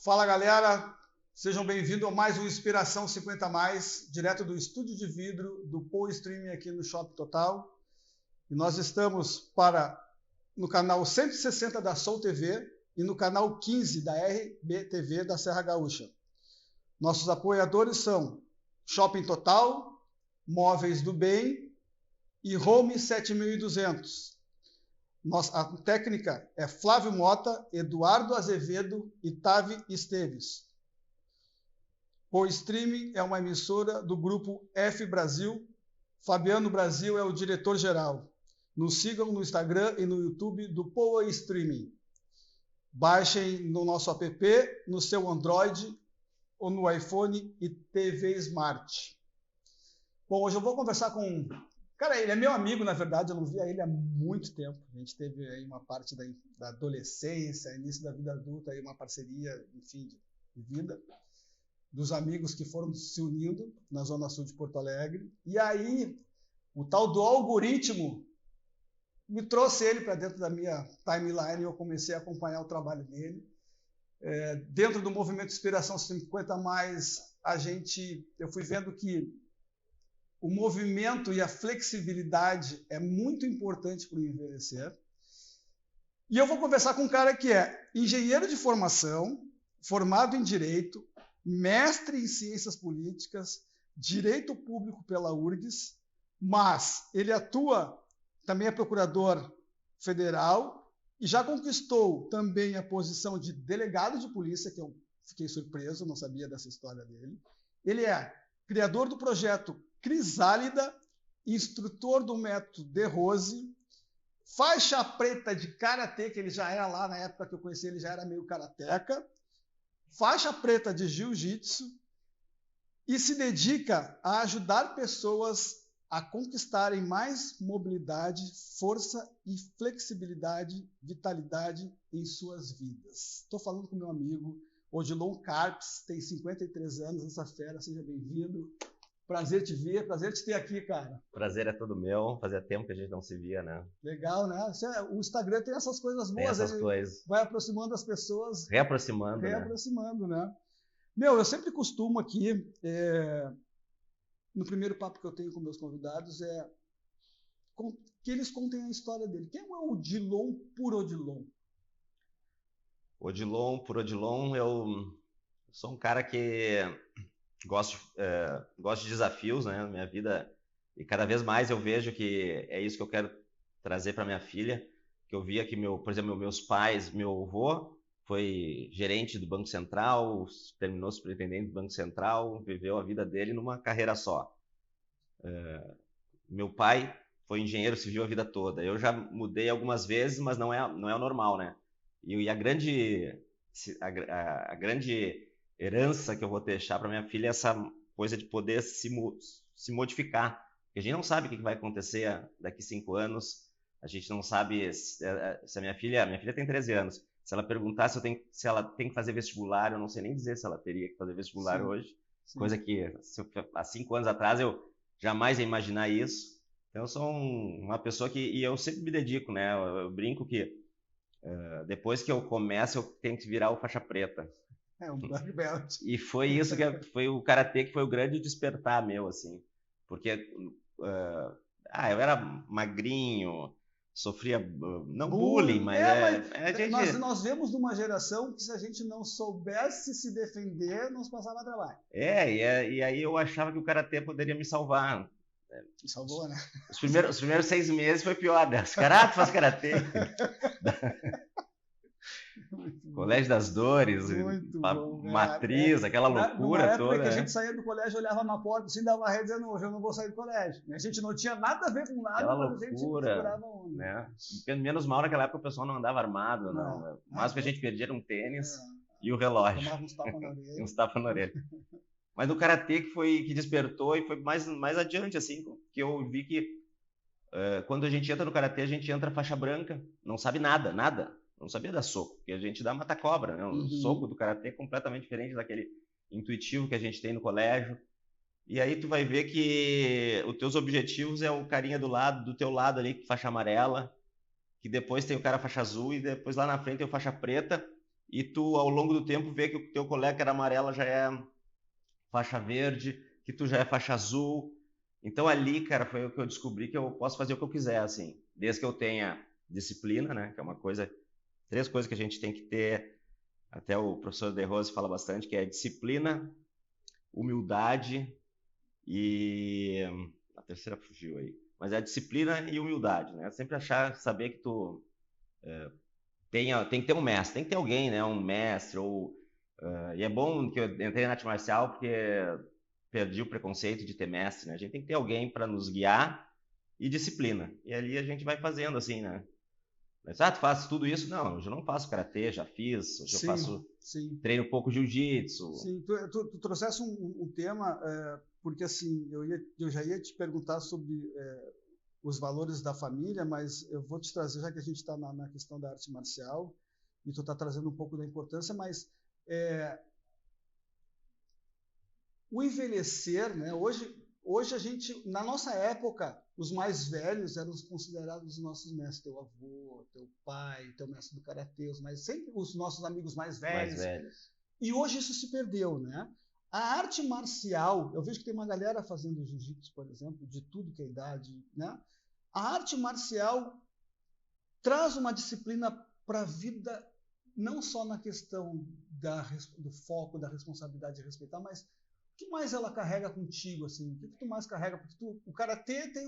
Fala galera, sejam bem-vindos a mais um Inspiração 50+, direto do estúdio de vidro do Poa Streaming aqui no Shopping Total. E nós estamos no canal 160 da Sol TV e no canal 15 da RBTV da Serra Gaúcha. Nossos apoiadores são Shopping Total, Móveis do Bem e Home 7200. A técnica é Flávio Mota, Eduardo Azevedo e Tavi Esteves. O Streaming é uma emissora do grupo F Brasil. Fabiano Brasil é o diretor-geral. Nos sigam no Instagram e no YouTube do Poa Streaming. Baixem no nosso app, no seu Android ou no iPhone e TV Smart. Bom, hoje eu vou conversar com... Cara, ele é meu amigo, na verdade, eu não via ele há muito tempo. A gente teve aí uma parte da adolescência, início da vida adulta, aí uma parceria, enfim, de vida, dos amigos que foram se unindo na Zona Sul de Porto Alegre. E aí, o tal do algoritmo me trouxe ele para dentro da minha timeline e eu comecei a acompanhar o trabalho dele. Dentro do movimento Inspiração 50+, eu fui vendo que o movimento e a flexibilidade é muito importante para o envelhecer. E eu vou conversar com um cara que é engenheiro de formação, formado em Direito, mestre em Ciências Políticas, Direito Público pela URGS, mas ele também é procurador federal e já conquistou também a posição de delegado de polícia, que eu fiquei surpreso, não sabia dessa história dele. Ele é criador do projeto Crisálida, instrutor do método De Rose, faixa preta de karatê, que ele já era lá na época que eu conheci, ele já era meio karateca, faixa preta de jiu-jitsu e se dedica a ajudar pessoas a conquistarem mais mobilidade, força e flexibilidade, vitalidade em suas vidas. Estou falando com meu amigo Odilon Carpes, tem 53 anos, essa fera, seja bem-vindo. Prazer te ver, prazer te ter aqui, cara. Prazer é todo meu, fazia tempo que a gente não se via, né? Legal, né? O Instagram tem essas coisas boas. Tem essas coisas. Vai aproximando as pessoas. Reaproximando, né? Meu, eu sempre costumo aqui, no primeiro papo que eu tenho com meus convidados, que eles contem a história dele. Quem é o Odilon por Odilon? Odilon por Odilon, eu sou um cara que gosto de desafios, né, na minha vida, e cada vez mais eu vejo que é isso que eu quero trazer para minha filha, que eu via que, por exemplo, meus pais, meu avô foi gerente do Banco Central, terminou superintendente do Banco Central, viveu a vida dele numa carreira só. Meu pai foi engenheiro civil a vida toda. Eu já mudei algumas vezes, mas não é o normal, né? E a grande herança que eu vou deixar para minha filha é essa coisa de poder se modificar. Porque a gente não sabe o que vai acontecer daqui 5 anos. A gente não sabe se a minha filha tem 13 anos. Se ela perguntar se ela tem que fazer vestibular, eu não sei nem dizer se ela teria que fazer vestibular. Sim, hoje. Sim. Coisa que há 5 anos atrás eu jamais ia imaginar isso. Então eu sou uma pessoa e eu sempre me dedico, né? Eu brinco que depois que eu começo, eu tenho que virar o faixa preta. Um black belt. E foi isso foi o karatê que foi o grande despertar meu, assim. Porque eu era magrinho, sofria, não bullying, mas nós vemos numa geração que se a gente não soubesse se defender, nos passava trabalho. E aí eu achava que o karatê poderia me salvar. Me salvou, né? Os primeiros 6 meses foi pior, né? Os caras fazem karatê. Colégio das Dores, Matriz, aquela loucura toda. Que a gente saía do colégio, olhava na porta, assim, dava uma rede dizendo, hoje eu não vou sair do colégio. A gente não tinha nada a ver com nada, aquela mas loucura, a gente segurava onda. Né? Menos mal naquela época o pessoal não andava armado, não. Mas que a gente perdia era um tênis e o relógio. Tomava uns tapas na orelha. Uns tapas na orelha. Mas no karatê que despertou e foi mais adiante, assim, que eu vi que quando a gente entra no karatê, a gente entra faixa branca, não sabe nada. Não sabia dar soco, porque a gente dá mata-cobra, né? O soco do karatê é completamente diferente daquele intuitivo que a gente tem no colégio. E aí tu vai ver que os teus objetivos é o carinha do teu lado ali, faixa amarela, que depois tem o cara faixa azul e depois lá na frente tem o faixa preta. e tu, ao longo do tempo, vê que o teu colega que era amarela já é faixa verde, que tu já é faixa azul. Então ali, cara, foi o que eu descobri que eu posso fazer o que eu quiser, assim, desde que eu tenha disciplina, né, que é uma coisa, 3 coisas que a gente tem que ter, até o professor De Rose fala bastante, que é disciplina, humildade e a terceira fugiu aí, mas é a disciplina e humildade, né, sempre saber que tu tem que ter um mestre, tem que ter alguém, né, um mestre, ou e é bom que eu entrei na arte marcial porque perdi o preconceito de ter mestre, né? A gente tem que ter alguém para nos guiar e disciplina. E ali a gente vai fazendo assim, né? Mas, tu faz tudo isso? Não, hoje eu não faço karatê, já fiz. Hoje eu faço treino um pouco jiu-jitsu. Sim, tu trouxesse um tema, porque assim, eu já ia te perguntar sobre os valores da família, mas eu vou te trazer, já que a gente está na questão da arte marcial, e tu está trazendo um pouco da importância, mas o envelhecer, né? Hoje a gente, na nossa época, os mais velhos eram considerados os nossos mestres, teu avô, teu pai, teu mestre do karatê, mas sempre os nossos amigos mais velhos. E hoje isso se perdeu, né? A arte marcial, eu vejo que tem uma galera fazendo jiu-jitsu, por exemplo, de tudo que é idade, né? A arte marcial traz uma disciplina para a vida, não só na questão do foco, da responsabilidade de respeitar, mas o que mais ela carrega contigo, assim? O que tu mais carrega? Porque o karatê tem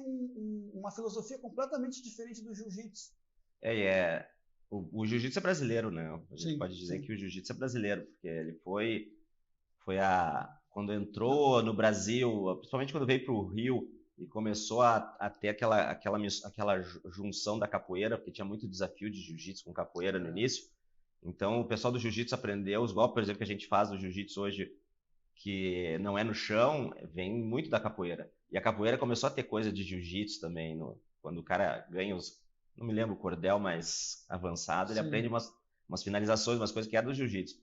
uma filosofia completamente diferente do jiu-jitsu. O jiu-jitsu é brasileiro, né? A gente pode dizer que o jiu-jitsu é brasileiro, porque ele quando entrou no Brasil, principalmente quando veio para o Rio e começou a ter aquela junção da capoeira, porque tinha muito desafio de jiu-jitsu com capoeira no início. Então o pessoal do jiu-jitsu aprendeu os golpes, por exemplo, que a gente faz no jiu-jitsu hoje, que não é no chão, vem muito da capoeira. E a capoeira começou a ter coisa de jiu-jitsu também, quando o cara ganha não me lembro, o cordel mais avançado, ele aprende umas finalizações, umas coisas que é do jiu-jitsu.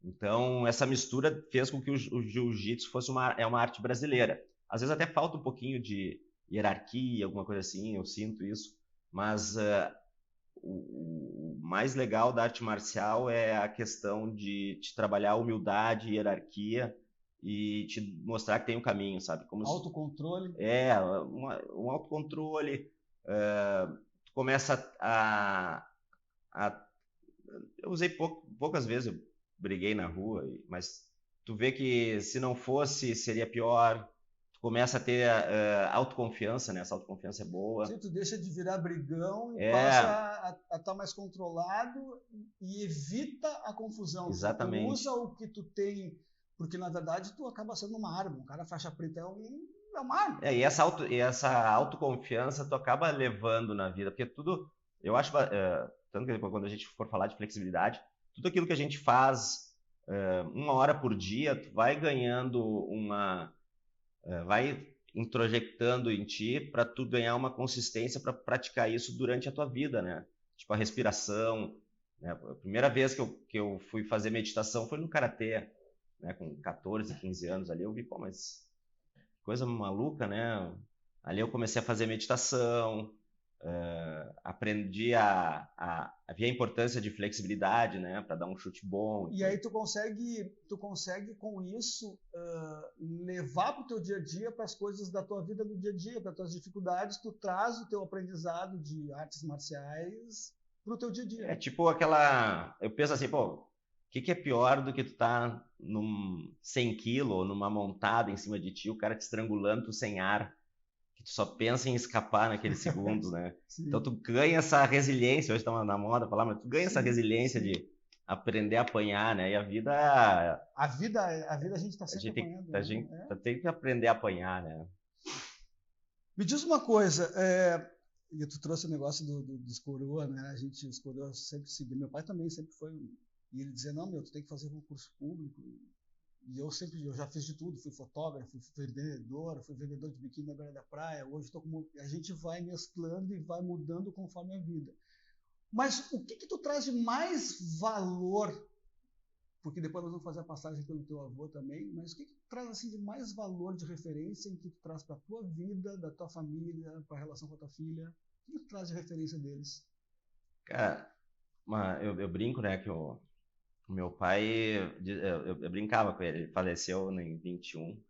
Então, essa mistura fez com que o jiu-jitsu fosse uma arte brasileira. Às vezes até falta um pouquinho de hierarquia, alguma coisa assim, eu sinto isso. Mas o mais legal da arte marcial é a questão de te trabalhar humildade, hierarquia e te mostrar que tem um caminho, sabe? Como autocontrole. Um autocontrole. Tu começa eu usei poucas vezes, eu briguei na rua, mas tu vê que se não fosse, seria pior. Tu começa a ter autoconfiança, né? Essa autoconfiança é boa. Sim, tu deixa de virar brigão e passa a estar mais controlado e evita a confusão. Exatamente. Tu usa o que tu tem, porque na verdade tu acaba sendo uma arma. Um cara faixa preta é uma arma. E essa autoconfiança tu acaba levando na vida, porque tudo, eu acho, tanto que quando a gente for falar de flexibilidade, tudo aquilo que a gente faz 1 hora por dia, tu vai ganhando vai introjectando em ti para tu ganhar uma consistência para praticar isso durante a tua vida, né? Tipo a respiração, né? A primeira vez que eu fui fazer meditação foi no karatê, né? Com 14, 15 anos ali, eu vi, pô, mas coisa maluca, né? Ali eu comecei a fazer meditação, aprendi a ver a importância de flexibilidade, né, para dar um chute bom. E aí tu consegue com isso levar para o teu dia a dia, para as coisas da tua vida do dia a dia, para as tuas dificuldades, tu traz o teu aprendizado de artes marciais para o teu dia a dia. É tipo eu penso assim, pô, o que é pior do que tu tá num 100 kg ou numa montada em cima de ti, o cara te estrangulando, tu sem ar, que tu só pensa em escapar naquele segundo, né? Então tu ganha essa resiliência, hoje tá na moda falar, mas tu ganha essa resiliência de aprender a apanhar, né? E a vida a gente tá sempre apanhando. A gente tem que aprender a apanhar, né? Me diz uma coisa, e tu trouxe o negócio dos coroa, né? Os coroas sempre seguiam. Meu pai também sempre foi, e ele dizia, não, tu tem que fazer concurso público. E eu já fiz de tudo, fui fotógrafo, fui vendedor de biquíni na beira da praia. Hoje a gente vai mesclando e vai mudando conforme a vida. Mas o que tu traz de mais valor? Porque depois nós vamos fazer a passagem pelo teu avô também, mas o que tu traz assim de mais valor de referência em que tu traz para a tua vida, da tua família, para a relação com a tua filha? O que tu traz de referência deles? Cara, eu brinco, né, que O meu pai, eu brincava com ele, ele faleceu em 21.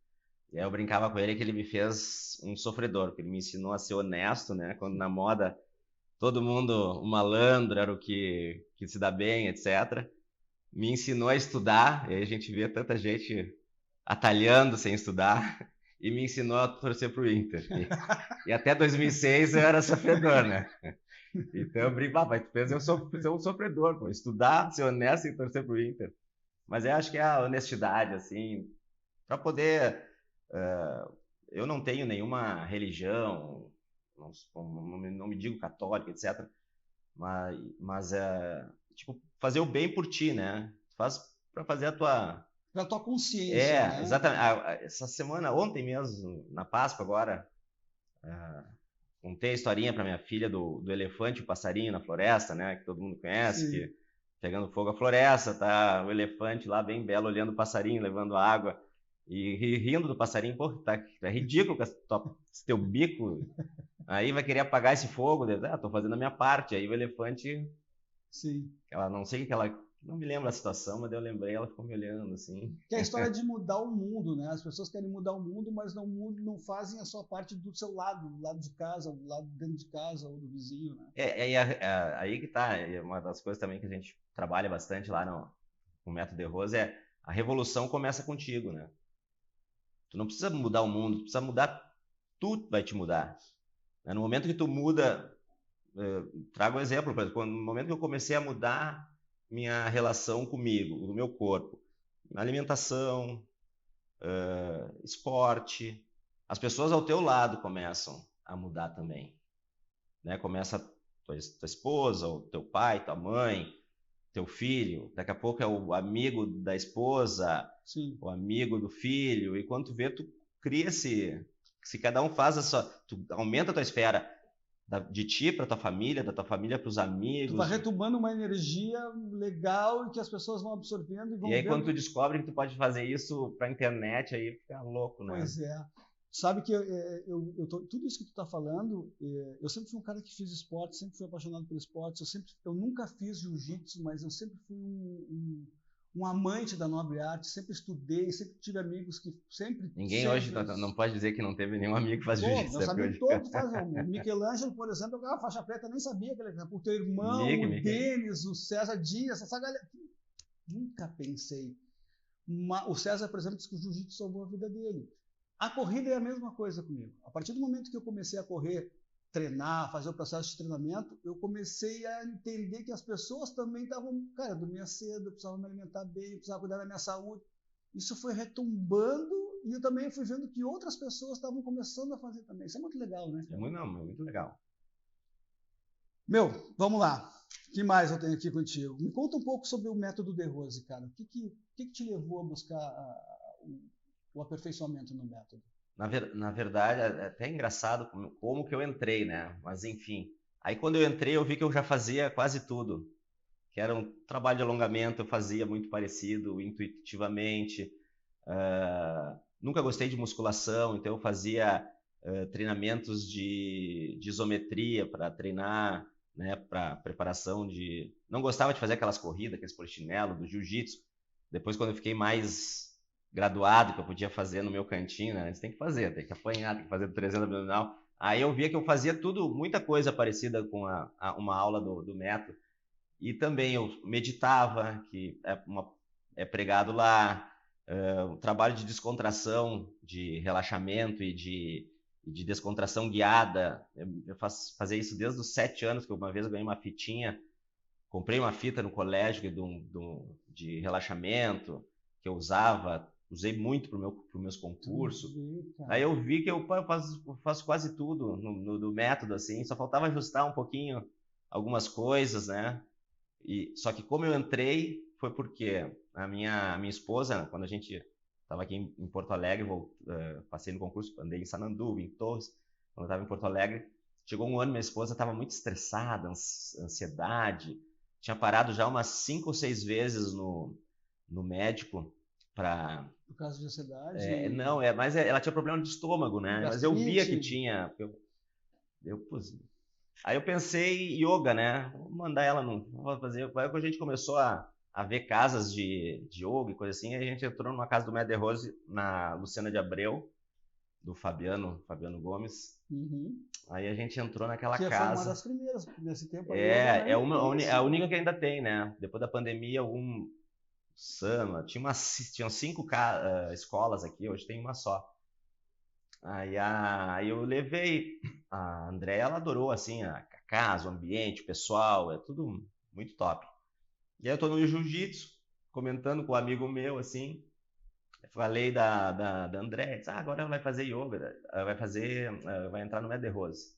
E aí eu brincava com ele que ele me fez um sofredor, porque ele me ensinou a ser honesto, né? Quando na moda todo mundo, um malandro, era o que se dá bem, etc. Me ensinou a estudar, e aí a gente vê tanta gente atalhando sem estudar, e me ensinou a torcer pro Inter. E até 2006 eu era sofredor, né? Então eu brinco, mas tu fez eu ser um sofredor, pô. Estudar, ser honesto e torcer pro Inter. Mas eu acho que é a honestidade, assim, para poder. Eu não tenho nenhuma religião, não me digo católico, etc. Mas tipo, fazer o bem por ti, né? Faz para fazer a tua. Para a tua consciência, né? Exatamente. Essa semana, ontem mesmo, na Páscoa agora, contei a historinha para minha filha do elefante e o passarinho na floresta, né? Que todo mundo conhece, Sim. que pegando fogo a floresta, tá o elefante lá bem belo olhando o passarinho, levando água e rindo do passarinho. Pô, tá ridículo com esse teu bico. Aí vai querer apagar esse fogo. Tô fazendo a minha parte. Aí o elefante, Sim. ela não sei o que ela, não me lembro a situação, mas eu lembrei, ela ficou me olhando assim. Que é a história de mudar o mundo, né? As pessoas querem mudar o mundo, mas não fazem a sua parte do seu lado, do lado de casa, do lado dentro de casa ou do vizinho, né? Aí que tá, uma das coisas também que a gente trabalha bastante lá no Método de Rose a revolução começa contigo, né? Tu não precisa mudar o mundo, tu precisa mudar, tu vai te mudar. No momento que tu muda, trago um exemplo, por exemplo, no momento que eu comecei a mudar minha relação comigo, do meu corpo, alimentação, esporte, as pessoas ao teu lado começam a mudar também, né? Começa tua esposa, o teu pai, tua mãe, teu filho, daqui a pouco é o amigo da esposa, Sim. o amigo do filho, e quando tu vê, tu cria se cada um faz tu aumenta a tua esfera de ti para tua família, da tua família para os amigos. Tu vai retomando uma energia legal e que as pessoas vão absorvendo e vão E aí vendo... quando tu descobre que tu pode fazer isso para internet, aí fica louco, né? Pois é. Sabe que tudo isso que tu está falando, eu sempre fui um cara que fiz esporte, sempre fui apaixonado por esporte, eu nunca fiz jiu-jitsu, mas eu sempre fui um amante da nobre arte, sempre estudei, sempre tive amigos que sempre... Ninguém hoje não pode dizer que não teve nenhum amigo que faz jiu-jitsu. Meus amigos todos fazem. O Michelangelo, por exemplo, eu ganhava faixa preta, nem sabia que ele era. O teu irmão, o Denis, o César Dias, essa galera... Nunca pensei. O César, por exemplo, disse que o jiu-jitsu salvou a vida dele. A corrida é a mesma coisa comigo. A partir do momento que eu comecei a correr, treinar, fazer o processo de treinamento, eu comecei a entender que as pessoas também estavam... Cara, eu dormia cedo, eu precisava me alimentar bem, eu precisava cuidar da minha saúde. Isso foi retumbando e eu também fui vendo que outras pessoas estavam começando a fazer também. Isso é muito legal, né? É muito legal. Meu, vamos lá. O que mais eu tenho aqui contigo? Me conta um pouco sobre o método de Rose, cara. O que te levou a buscar o aperfeiçoamento no método? Na verdade, é até engraçado como que eu entrei, né? Mas enfim. Aí quando eu entrei, eu vi que eu já fazia quase tudo. Que era um trabalho de alongamento, eu fazia muito parecido, intuitivamente. Nunca gostei de musculação, então eu fazia treinamentos de isometria para treinar, né, para preparação de... Não gostava de fazer aquelas corridas, aqueles polichinelo, do jiu-jitsu. Depois, quando eu fiquei mais graduado, que eu podia fazer no meu cantinho, né? Você tem que fazer, tem que apanhar, tem que fazer 300 abdominal. Aí eu via que eu fazia muita coisa parecida com uma aula do método. E também eu meditava, que é pregado lá, o trabalho de descontração, de relaxamento e de descontração guiada. Eu fazia isso desde os 7 anos, que uma vez eu ganhei uma fitinha, comprei uma fita no colégio de relaxamento, que eu usei muito para os meus concursos. Aí eu vi que eu faço quase tudo no método, assim, só faltava ajustar um pouquinho algumas coisas, né? Só que como eu entrei, foi porque a minha esposa, quando a gente estava aqui em Porto Alegre, passei no concurso, andei em Sananduva, em Torres, quando eu estava em Porto Alegre, chegou um ano, minha esposa estava muito estressada, ansiedade, tinha parado já umas 5 ou 6 vezes no médico para... Por causa de ansiedade? Não, mas ela tinha problema de estômago, né? Mas eu via que tinha... Aí eu pensei yoga, né? Vou mandar ela vou fazer. Aí a gente começou a a ver casas de yoga e coisa assim. Aí a gente entrou numa casa do Maître Rose, na Luciana de Abreu, do Fabiano Gomes. Aí a gente entrou naquela que casa. Foi uma das primeiras nesse tempo. É a única que ainda tem, né? Depois da pandemia, tinham 5 escolas aqui, hoje tem uma só. Aí eu levei a Andréia, ela adorou assim a casa, o ambiente, o pessoal, é tudo muito top. E aí eu tô no jiu-jitsu, comentando com um amigo meu, assim, falei da Andréia, disse, agora ela vai fazer yoga, vai entrar no Maître Rose.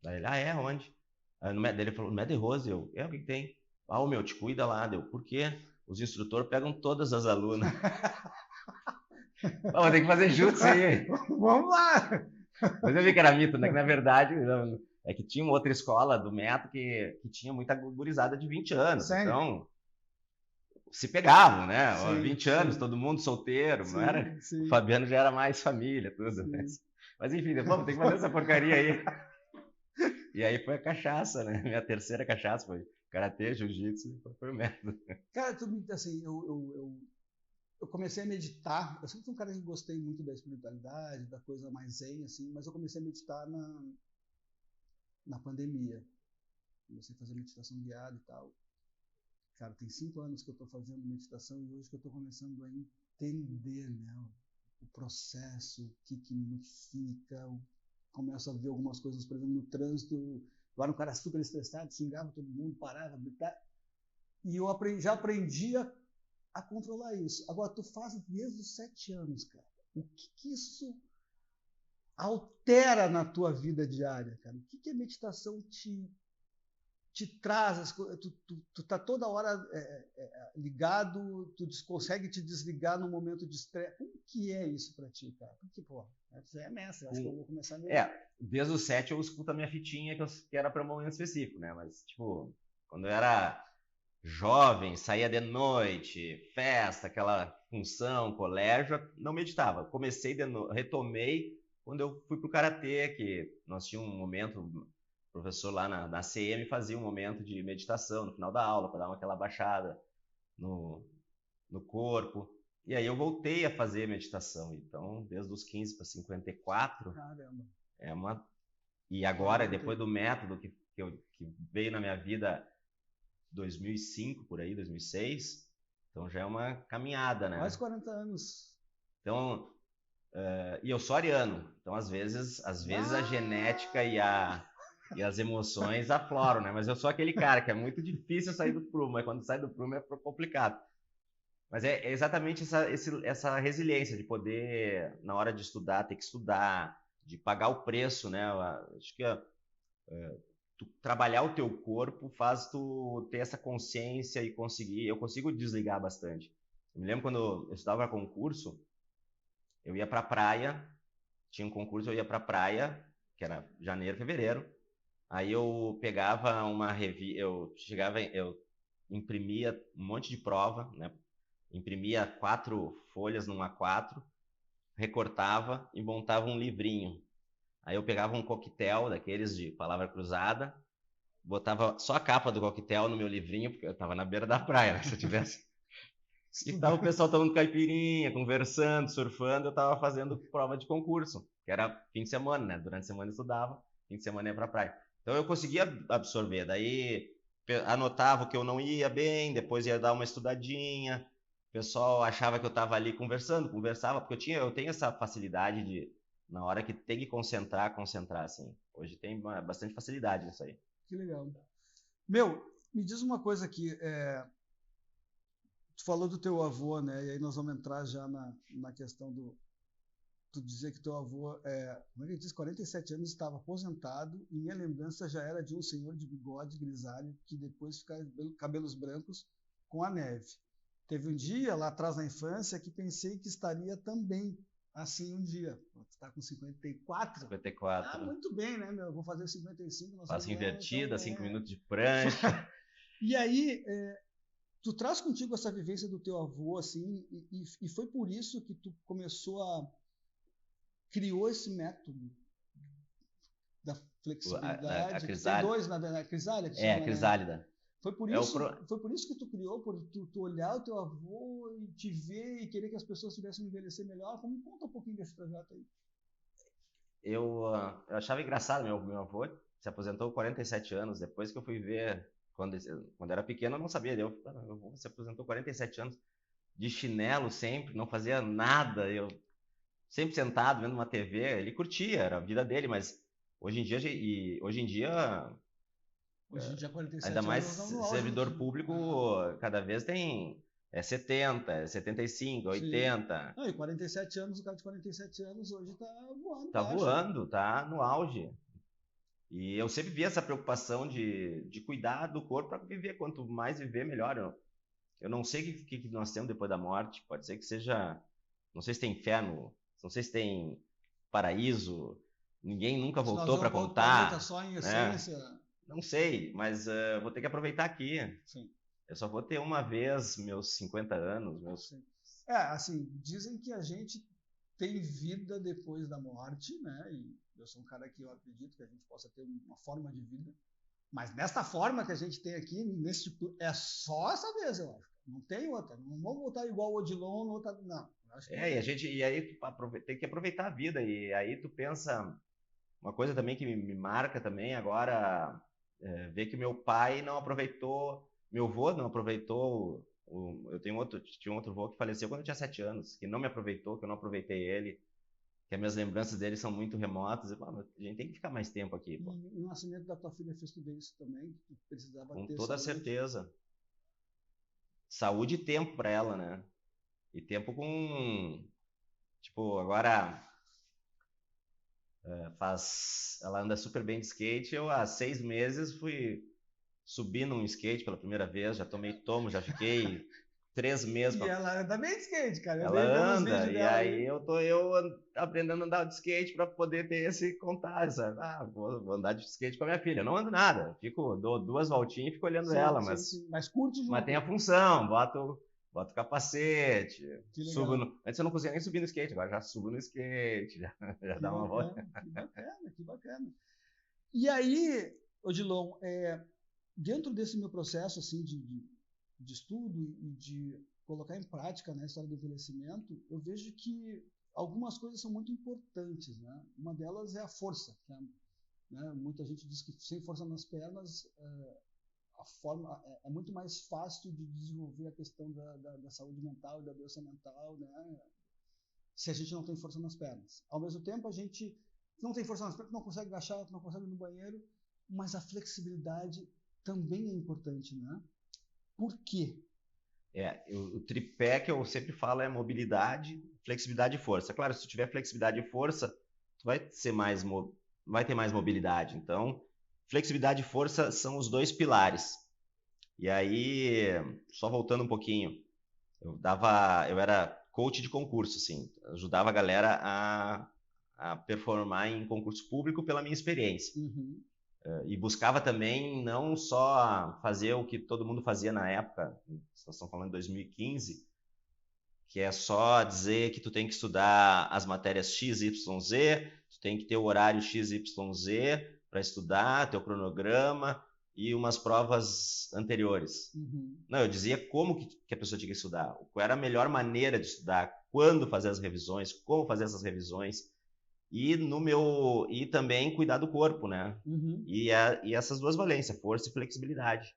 Daí ele, é, onde? Daí ele falou, no Maître Rose, o que tem? Meu, te cuida lá, por quê? Os instrutores pegam todas as alunas. Vou ter que fazer jutsu aí. Vamos lá! Mas eu vi que era mito, né? Que na verdade é que tinha uma outra escola do método que tinha muita gurizada de 20 anos. Sério? Então, se pegavam, né? Sim, 20 anos, todo mundo solteiro, sim, não era? Sim. O Fabiano já era mais família, tudo. Mas enfim, vamos ter que fazer essa porcaria aí. E aí foi a cachaça, né? Minha terceira cachaça foi karatê, jiu-jitsu, foi o método. Cara, assim, eu comecei a meditar. Eu sempre fui um cara que gostei muito da espiritualidade, da coisa mais zen, assim, mas eu comecei a meditar na pandemia. Comecei a fazer meditação guiada e tal. Cara, tem 5 anos que eu estou fazendo meditação e hoje que eu estou começando a entender, né, o processo, o que modifica. Começo a ver algumas coisas, por exemplo, no trânsito. Agora um cara super estressado, xingava todo mundo, parava, gritar. E eu já aprendi a controlar isso. Agora, tu faz desde os 7 anos, cara. O que isso altera na tua vida diária, cara? O que a meditação te traz? Tu tá toda hora ligado, tu consegue te desligar no momento de estresse. Como que é isso pra ti, cara? Porque, pô, você é mestre, acho que eu vou começar a meditar. Desde os 7 eu escuto a minha fitinha que era para um momento específico, né? Mas, tipo, quando eu era jovem, saía de noite, festa, aquela função, colégio, não meditava. Retomei quando eu fui pro karatê, que nós tínhamos um momento, o professor lá na CM fazia um momento de meditação no final da aula, para dar aquela baixada no corpo. E aí eu voltei a fazer meditação. Então, desde os 15 para 54, caramba. E agora, depois do método que veio na minha vida 2005, por aí, 2006, então já é uma caminhada, né? Quase 40 anos. Então, e eu sou ariano, então às vezes a genética e as emoções afloram, né? Mas eu sou aquele cara que é muito difícil sair do prumo, mas quando sai do prumo é complicado. Mas é exatamente essa resiliência de poder, na hora de estudar, ter que estudar, de pagar o preço, né? Acho que tu trabalhar o teu corpo faz tu ter essa consciência e eu consigo desligar bastante. Eu me lembro quando eu estudava concurso, eu ia pra praia, tinha um concurso, eu ia pra praia, que era janeiro, fevereiro, aí eu pegava uma revista, eu imprimia um monte de prova, né? Imprimia 4 folhas num A4, recortava e montava um livrinho. Aí eu pegava um coquetel daqueles de palavra cruzada, botava só a capa do coquetel no meu livrinho, porque eu estava na beira da praia, né? Se eu tivesse... E tava o pessoal tomando caipirinha, conversando, surfando, eu estava fazendo prova de concurso, que era fim de semana, né? Durante a semana eu estudava, fim de semana ia pra praia. Então eu conseguia absorver, daí anotava o que eu não ia bem, depois ia dar uma estudadinha, o pessoal achava que eu estava ali conversava, porque eu tenho essa facilidade de, na hora que tem que concentrar, assim. Hoje tem bastante facilidade nisso aí. Que legal. Meu, me diz uma coisa aqui, tu falou do teu avô, né? E aí nós vamos entrar já na questão do... Tu dizia que teu avô, como é que ele diz, 47 anos, estava aposentado e minha lembrança já era de um senhor de bigode grisalho que depois ficava cabelos brancos com a neve. Teve um dia lá atrás na infância que pensei que estaria também assim um dia. Tu está com 54? 54. Ah, muito bem, né, meu? Eu vou fazer 55. Passo invertida, 5 minutos de prancha. E aí, tu traz contigo essa vivência do teu avô, assim, e foi por isso que tu criou esse método da flexibilidade. A crisálida. Tem 2, na verdade. Crisálida? A crisálida. Foi por isso que tu criou, por tu olhar o teu avô e te ver e querer que as pessoas tivessem envelhecer melhor. Como conta um pouquinho desse projeto aí. Eu achava engraçado, meu avô se aposentou com 47 anos, depois que eu fui ver, quando era pequeno eu não sabia, meu avô se aposentou com 47 anos, de chinelo sempre, não fazia nada, eu sempre sentado vendo uma TV, ele curtia, era a vida dele, mas hoje em dia, Hoje em dia, 47 ainda mais anos no auge, servidor público, cada vez tem 70, 75, 80. Não, e 47 anos, o cara de 47 anos hoje tá voando. Tá voando, tá no auge. E eu sempre vi essa preocupação de cuidar do corpo para viver. Quanto mais viver, melhor. Eu não sei o que nós temos depois da morte. Pode ser que seja... Não sei se tem inferno, não sei se tem paraíso. Ninguém nunca voltou para contar. Só em essência. Não sei, mas vou ter que aproveitar aqui. Sim. Eu só vou ter uma vez meus 50 anos. Sim. Assim, dizem que a gente tem vida depois da morte, né? E eu sou um cara que eu acredito que a gente possa ter uma forma de vida. Mas nesta forma que a gente tem aqui, nesse tipo, é só essa vez, eu acho. Não tem outra. Não vamos voltar igual o Odilon, outra. Não. E aí tu tem que aproveitar a vida. E aí tu pensa. Uma coisa também que me marca também agora, ver que meu pai não aproveitou, meu avô não aproveitou. Tinha um outro avô que faleceu quando eu tinha 7 anos, que não me aproveitou, que eu não aproveitei ele, que as minhas lembranças dele são muito remotas. A gente tem que ficar mais tempo aqui. Pô. E o nascimento da tua filha fez tudo isso também? Tu precisava com ter toda saúde. Certeza. Saúde e tempo para ela, né? E tempo com... Tipo, agora... Ela anda super bem de skate. Eu, há 6 meses, fui subir num skate pela primeira vez. Já tomei tomo, já fiquei 3 meses. E ela anda bem de skate, cara. Ela anda, e aí eu aprendendo a andar de skate para poder ter esse contato, sabe? Vou andar de skate com a minha filha. Eu não ando nada, dou 2 voltinhas e fico olhando ela, mas curte junto. Mas tem a função, boto o capacete, antes eu não conseguia nem subir no skate, agora já subo no skate, já dá uma volta. Que bacana. E aí, Odilon, dentro desse meu processo assim, de estudo e de colocar em prática, né, a história do envelhecimento, eu vejo que algumas coisas são muito importantes, né? Uma delas é a força, né? Muita gente diz que sem força nas pernas é muito mais fácil de desenvolver a questão da saúde mental e da doença mental, né? Se a gente não tem força nas pernas. Ao mesmo tempo, a gente não tem força nas pernas, não consegue agachar, não consegue ir no banheiro, mas a flexibilidade também é importante, né? Por quê? O tripé que eu sempre falo é mobilidade, flexibilidade e força. Claro, se tu tiver flexibilidade e força, tu vai ter mais mobilidade. Então, flexibilidade e força são os 2 pilares. E aí, só voltando um pouquinho, eu era coach de concurso, assim, ajudava a galera a performar em concurso público pela minha experiência. Uhum. E buscava também não só fazer o que todo mundo fazia na época, nós estamos falando de 2015, que é só dizer que tu tem que estudar as matérias X, Y, Z, tu tem que ter o horário X, Y, Z para estudar, teu cronograma e umas provas anteriores. Uhum. Não, eu dizia como que a pessoa tinha que estudar, qual era a melhor maneira de estudar, quando fazer as revisões, como fazer essas revisões. E também cuidar do corpo, né? Uhum. E essas 2 valências, força e flexibilidade.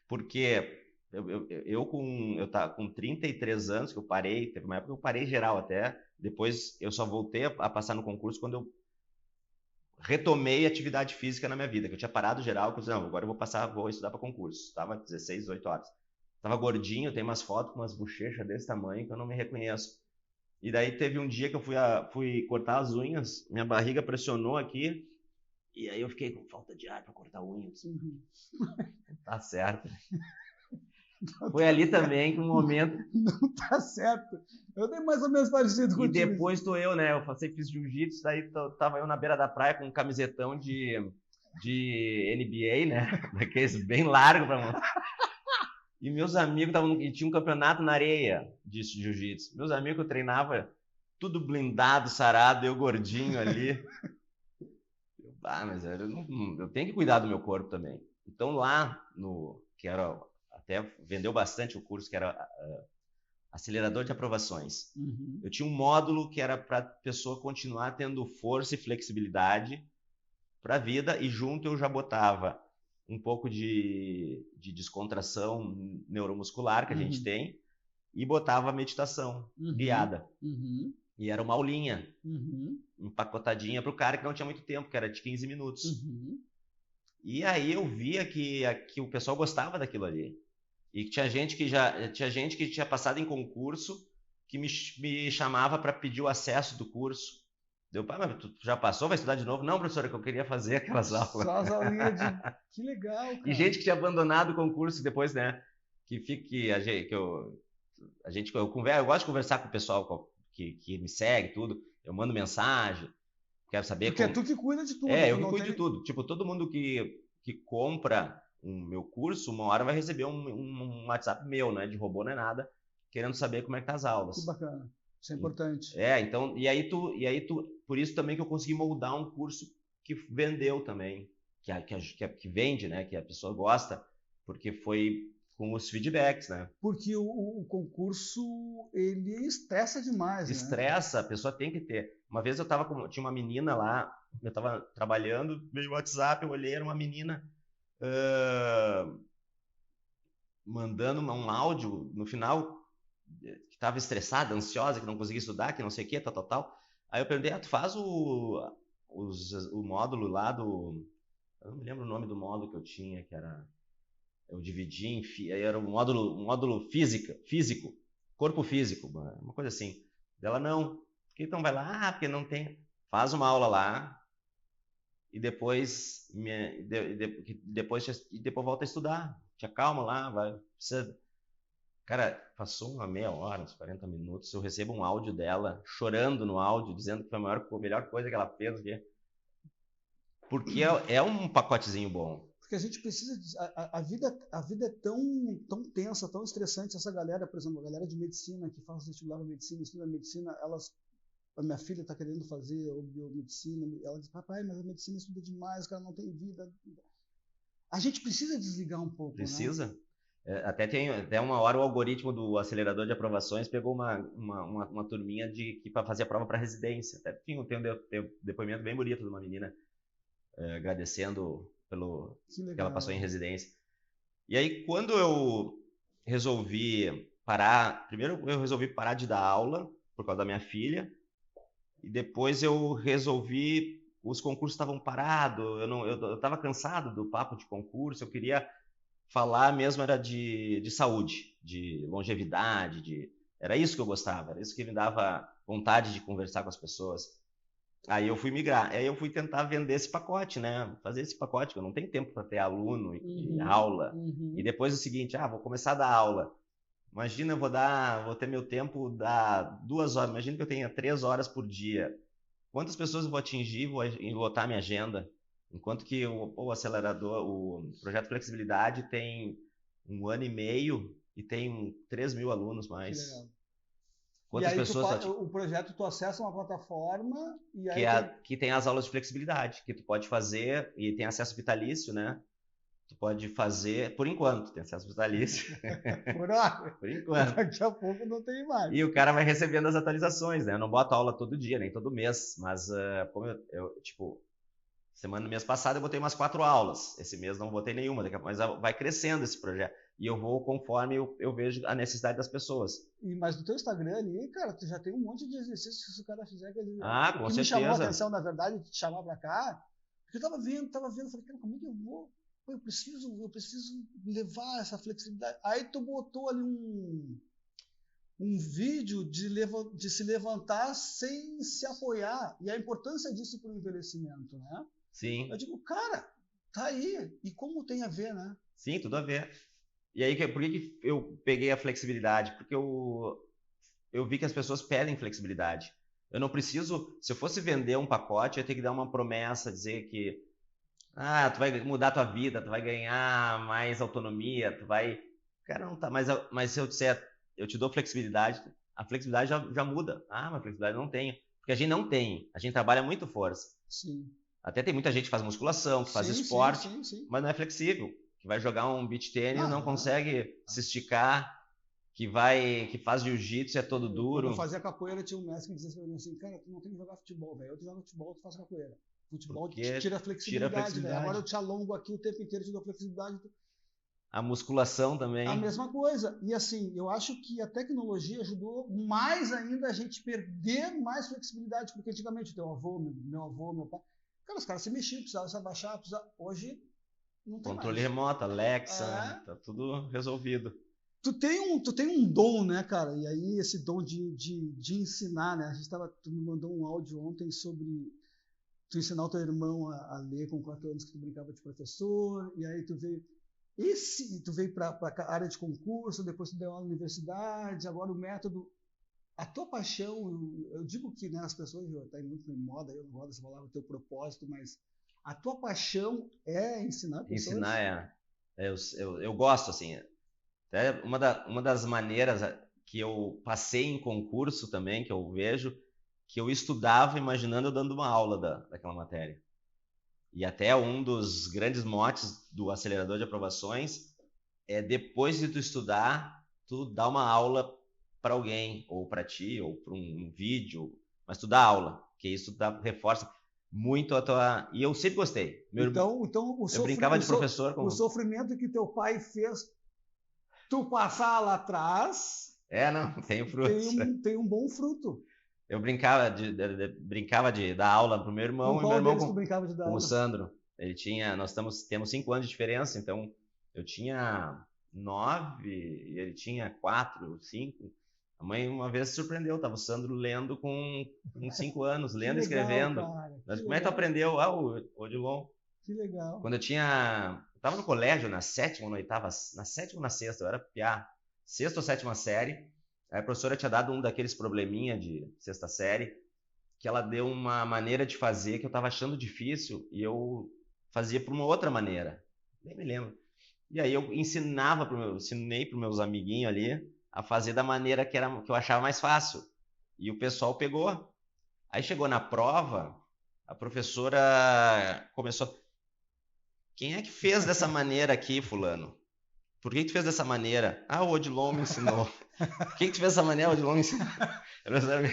Porque eu com 33 anos que eu parei, teve uma época que eu parei geral até, depois eu só voltei a passar no concurso quando eu retomei atividade física na minha vida, que eu tinha parado geral, que eu disse, não, agora eu vou estudar para concurso. Estava 16, 18 horas. Estava gordinho, tem umas fotos com umas bochechas desse tamanho que eu não me reconheço. E daí teve um dia que eu fui cortar as unhas, minha barriga pressionou aqui, e aí eu fiquei com falta de ar para cortar unhas. Uhum. Tá certo. Foi ali também que um momento... Não tá certo. Eu dei mais ou menos parecido contigo. E depois tô né? Eu fiz jiu-jitsu, daí tava eu na beira da praia com um camisetão de NBA, né? Daqueles bem largo para montar. E meus amigos tinha um campeonato na areia de jiu-jitsu. Meus amigos que eu treinava, tudo blindado, sarado, eu gordinho ali. Mas eu tenho que cuidar do meu corpo também. Então lá, que era, até vendeu bastante o curso, que era acelerador de aprovações. Eu tinha um módulo que era para a pessoa continuar tendo força e flexibilidade para a vida, e junto eu já botava um pouco de descontração neuromuscular que a gente tem, e botava meditação guiada. E era uma aulinha empacotadinha para o cara que não tinha muito tempo, que era de 15 minutos. E aí eu via que o pessoal gostava daquilo ali. E tinha gente que tinha passado em concurso, que me chamava para pedir o acesso do curso. Deu, pai, mas tu já passou, vai estudar de novo? Não, professora, que eu queria fazer aquelas aulas. Só as aulinhas de... Que legal, cara. E gente que tinha abandonado o concurso depois, né? Eu gosto de conversar com o pessoal que me segue, tudo. Eu mando mensagem, quero saber Porque é tu que cuida de tudo. eu que cuido de tudo. Tipo, todo mundo que compra o meu curso, uma hora vai receber um WhatsApp meu, né? De robô não é nada, querendo saber como é que tá as aulas. Que bacana. Isso é importante. Então, e aí tu, por isso também que eu consegui moldar um curso que vendeu também, que vende, né? Que a pessoa gosta, porque foi com os feedbacks, né? Porque o concurso, ele estressa demais, Estressa, né? A pessoa tem que ter. Uma vez tinha uma menina lá, eu estava trabalhando, veio o WhatsApp, eu olhei, era uma menina mandando um áudio no final, que estava estressada, ansiosa, que não conseguia estudar, que não sei o que, tal. Aí eu perguntei, tu faz o módulo lá do... Eu não me lembro o nome do módulo que eu tinha, que era... Eu dividi em... Era um módulo físico, corpo físico, uma coisa assim. Ela, não. Então vai lá, porque não tem... Faz uma aula lá, e depois volta a estudar. Te acalma lá, vai. Cara, passou uma meia hora, uns 40 minutos, eu recebo um áudio dela, chorando no áudio, dizendo que foi a melhor coisa que ela fez. Porque é um pacotezinho bom. Porque a gente precisa... A vida é tão tensa, tão estressante. Essa galera, por exemplo, a galera de medicina, que faz vestibular para medicina, estuda medicina, a minha filha está querendo fazer biomedicina, ela diz, papai, mas a medicina estuda demais, o cara não tem vida. A gente precisa desligar um pouco, Precisa. Né? Até uma hora o algoritmo do acelerador de aprovações pegou uma turminha para fazer a prova para residência. Até tem um depoimento bem bonito de uma menina agradecendo que ela passou em residência. E aí, quando eu resolvi parar, primeiro eu resolvi parar de dar aula por causa da minha filha, e depois eu resolvi, os concursos estavam parados, eu estava cansado do papo de concurso, eu queria falar mesmo, era de saúde, de longevidade, era isso que eu gostava, era isso que me dava vontade de conversar com as pessoas. Aí eu fui migrar, aí eu fui tentar vender esse pacote, né? Fazer esse pacote, que eu não tenho tempo para ter aluno e aula. E depois o seguinte, vou começar a dar aula. Imagina, vou ter meu tempo, dar 2 horas, imagina que eu tenha 3 horas por dia. Quantas pessoas eu vou atingir, vou lotar minha agenda? Enquanto que o acelerador, o projeto Flexibilidade tem 1 ano e meio e tem 3.000 alunos mais. Que legal. Quantas pessoas o projeto, tu acessa uma plataforma e aí que tem as aulas de flexibilidade, que tu pode fazer e tem acesso vitalício, né? Tu pode fazer, por enquanto, tem acesso vitalício. Por enquanto. Daqui a pouco não tem mais. E o cara vai recebendo as atualizações, né? Eu não boto aula todo dia, nem todo mês, mas como mês passado eu botei umas 4 aulas. Esse mês não botei nenhuma, mas vai crescendo esse projeto. E eu vou conforme eu vejo a necessidade das pessoas. Mas no teu Instagram ali, cara, tu já tem um monte de exercícios que se o cara fizer... com certeza. Me chamou a atenção, na verdade, de te chamar pra cá, porque eu tava vendo, falei, cara, como é que eu vou? Eu preciso levar essa flexibilidade. Aí tu botou ali um vídeo de se levantar sem se apoiar. E a importância disso para o envelhecimento, né? Sim. Eu digo, cara, tá aí. E como tem a ver, né? Sim, tudo a ver. E aí, por que eu peguei a flexibilidade? Porque eu vi que as pessoas pedem flexibilidade. Eu não preciso... Se eu fosse vender um pacote, eu ia ter que dar uma promessa, dizer que tu vai mudar a tua vida, tu vai ganhar mais autonomia, tu vai... Cara, não tá. Mas se eu disser, eu te dou flexibilidade, a flexibilidade já muda. Mas flexibilidade eu não tenho. Porque a gente não tem. A gente trabalha muito força. Sim. Até tem muita gente que faz musculação, que faz esporte, mas não é flexível. Que vai jogar um beach tênis, não consegue se esticar, que faz jiu-jitsu e é todo duro. Quando eu fazia capoeira, tinha um mestre que dizia assim, cara, tu não tem que jogar futebol, velho. Eu te jogo futebol, tu faz capoeira. Futebol tira a flexibilidade, velho. Agora eu te alongo aqui o tempo inteiro, te dou flexibilidade. A musculação também. A mesma coisa. E assim, eu acho que a tecnologia ajudou mais ainda a gente perder mais flexibilidade, porque antigamente teu avô, meu avô, meu pai, cara, os caras se mexiam, precisavam se abaixar, hoje não tem controle mais. Remoto, Alexa, tá tudo resolvido. Tu tem um dom, né, cara? E aí esse dom de ensinar, né? Tu me mandou um áudio ontem sobre tu ensinar o teu irmão a ler com 4 anos, que tu brincava de professor, e aí tu veio para a área de concurso, depois tu deu aula na universidade, agora o método, a tua paixão, eu digo que, né, as pessoas estão muito em moda, eu não gosto dessa palavra, o teu propósito, mas a tua paixão é ensinar pessoas? Ensinar eu gosto, assim, até uma das maneiras que eu passei em concurso também, que eu vejo, que eu estudava imaginando eu dando uma aula daquela matéria. E até um dos grandes motes do acelerador de aprovações é, depois de tu estudar, tu dá uma aula para alguém, ou para ti, ou para um vídeo, mas tu dá aula, porque isso reforça muito a tua... E eu sempre gostei. Então eu brincava de professor. O sofrimento que teu pai fez tu passar lá atrás... não, tem frutos. Tem um bom fruto. Eu brincava de dar aula pro meu irmão. Com qual deles tu brincava de dar aula? Com o Sandro. Nós temos 5 anos de diferença, então eu tinha 9 e ele tinha 4, 5. A mãe uma vez se surpreendeu, tava o Sandro lendo com 5 anos, lendo e escrevendo. Mas como é que tu aprendeu? O Odilon. Que legal. Quando eu tava no colégio, na 7ª ou na 8ª, na 7ª ou na 6ª, eu era piá, 6ª ou 7ª série. A professora tinha dado um daqueles probleminha de 6ª série, que ela deu uma maneira de fazer que eu estava achando difícil e eu fazia por uma outra maneira. Nem me lembro. E aí eu ensinei para os meus amiguinhos ali a fazer da maneira que eu achava mais fácil. E o pessoal pegou. Aí chegou na prova, a professora começou... Quem é que fez dessa maneira aqui, fulano? Por que tu fez dessa maneira? O Odilon me ensinou. Por que tu fez dessa maneira? O Odilon me ensinou. Eu não sabia.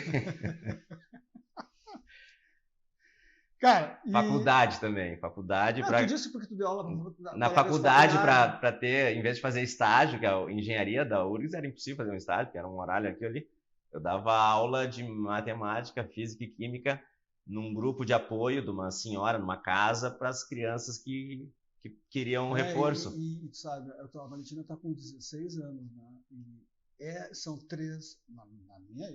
Cara, faculdade também. Faculdade para... Tu disse porque tu deu aula na faculdade para ter, em vez de fazer estágio, que a engenharia da URGS era impossível fazer um estágio, que era um horário aqui ali. Eu dava aula de matemática, física e química num grupo de apoio de uma senhora, numa casa, para as crianças que queriam reforço. E sabe, a Valentina está com 16 anos, né? São 3. Na minha,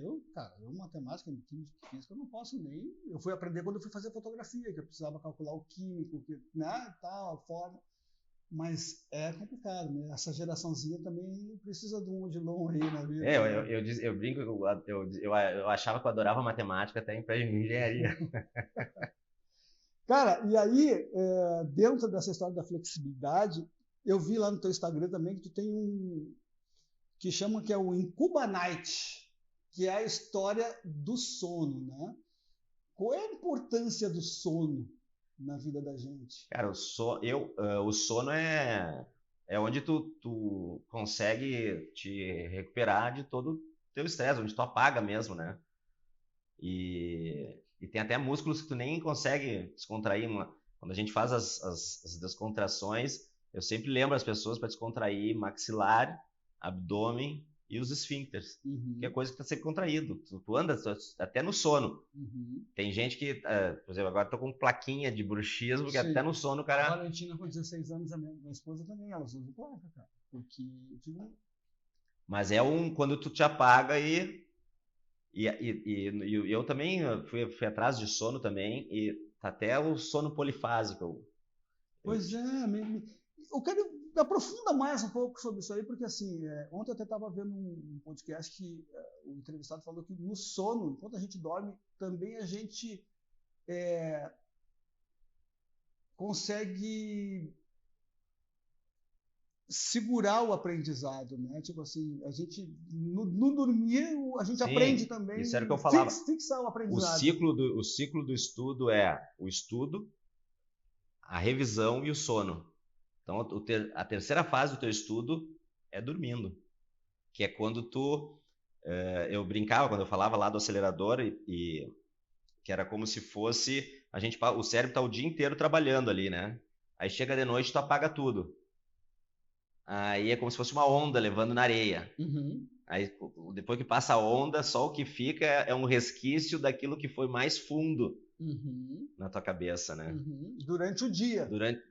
matemática, química e física, eu não posso nem. Eu fui aprender quando eu fui fazer fotografia, que eu precisava calcular o químico, né, tal, a forma. Mas é complicado, né? Essa geraçãozinha também precisa de um Odilon aí na vida. Eu brinco, eu achava que eu adorava matemática até em engenharia. Cara, e aí, dentro dessa história da flexibilidade, eu vi lá no teu Instagram também que tu tem que chama que é o Incuba Night, que é a história do sono, né? Qual é a importância do sono na vida da gente? Cara, o sono é onde tu consegue te recuperar de todo o teu estresse, onde tu apaga mesmo, né? E tem até músculos que tu nem consegue descontrair. Quando a gente faz as descontrações, eu sempre lembro as pessoas para descontrair maxilar, abdômen e os esfíncteres, que é coisa que está sempre contraído. Tu anda até no sono. Tem gente que, por exemplo, agora estou com plaquinha de bruxismo, porque até no sono o cara... A Valentina com 16 anos, a minha esposa também, ela usa placa, cara. Porque... Mas quando tu te apaga e eu também fui atrás de sono também, e até o sono polifásico. Pois é, eu quero aprofunda mais um pouco sobre isso aí, porque assim, ontem eu até estava vendo um podcast que o entrevistado falou que no sono, enquanto a gente dorme, também a gente consegue segurar o aprendizado, né? Tipo assim, a gente no dormir a gente aprende também. Isso era o que eu falava. Fixar o aprendizado. O ciclo do estudo é o estudo, a revisão e o sono. Então, a terceira fase do teu estudo é dormindo, que é quando eu brincava, quando eu falava lá do acelerador, e que era como se fosse, o cérebro está o dia inteiro trabalhando ali, né? Aí chega de noite, tu apaga tudo. Aí é como se fosse uma onda levando na areia. Uhum. Aí, depois que passa a onda, só o que fica é um resquício daquilo que foi mais fundo na tua cabeça, né? Durante o dia.